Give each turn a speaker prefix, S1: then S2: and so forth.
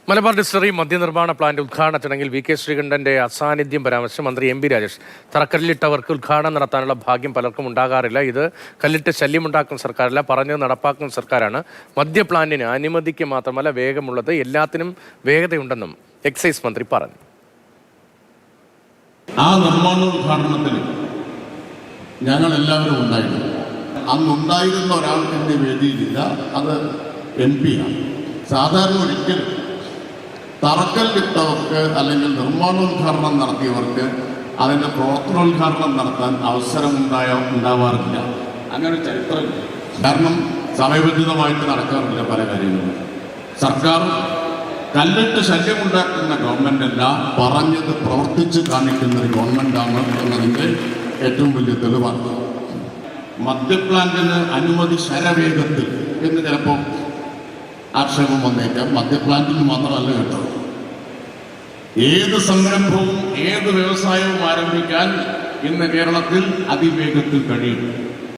S1: Malabar distillery മദ്യനിർമ്മാണ plant ഉദ്ഘാടന ചടങ്ങിൽ V K ശ്രീകണ്ഠന്റെ അസാന്നിധ്യം പരാമർശിച്ച് മന്ത്രി എം പി രാജേഷ്. തറക്കല്ലിട്ടവർക്ക് ഉദ്ഘാടനം നടത്താനുള്ള ഭാഗ്യം പലർക്കും ഉണ്ടാകാറില്ല. ഇത് കല്ലിട്ട് ശല്യമുണ്ടാക്കുന്ന സർക്കാരല്ല, പറഞ്ഞത് നടപ്പാക്കുന്ന സർക്കാരാണ്. മദ്യ പ്ലാന്റിന് അനുമതിക്ക് മാത്രമല്ല വേഗമുള്ളത്, എല്ലാത്തിനും വേഗതയുണ്ടെന്നും എക്സൈസ് മന്ത്രി പറഞ്ഞു.
S2: ആ നിർമ്മാണോദ്ഘാടനത്തിൽ ഞങ്ങൾ എല്ലാവരും ഉണ്ടായിരുന്നു. അന്നുണ്ടായിരുന്ന ഒരാൾക്കിന്റെ വേദിയിലില്ല, അത് എം പിയാണ്. സാധാരണ ഒരിക്കലും തറക്കല്ലിട്ടവർക്ക് അല്ലെങ്കിൽ നിർമ്മാണോദ്ഘാടനം നടത്തിയവർക്ക് അതിൻ്റെ പ്രവർത്തനോദ്ഘാടനം നടത്താൻ അവസരം ഉണ്ടാവാറില്ല. അങ്ങനെ ചരിത്രമില്ല. കാരണം സമയബന്ധിതമായിട്ട് നടക്കാറില്ല പല കാര്യങ്ങളും. സർക്കാർ കല്ലിട്ട് ശല്യമുണ്ടാക്കുന്ന ഗവൺമെൻറ്റല്ല, പറഞ്ഞത് പ്രവർത്തിച്ച് കാണിക്കുന്ന ഒരു ഗവൺമെൻറ്റാണ് എന്നതിൻ്റെ ഏറ്റവും വലിയ തെളിവാണ്. മദ്യപ്ലാന്റിന് അനുമതി ശരവേഗത്തിൽ എന്ന് ചിലപ്പോൾ ആക്ഷേപം വന്നേക്കാം. മദ്യപ്ലാന്റിന് മാത്രമല്ല കേട്ടോ, ഏത് സംരംഭവും ഏത് വ്യവസായവും ആരംഭിക്കാൻ ഇന്ന് കേരളത്തിൽ അതിവേഗത്തിൽ കഴിയും.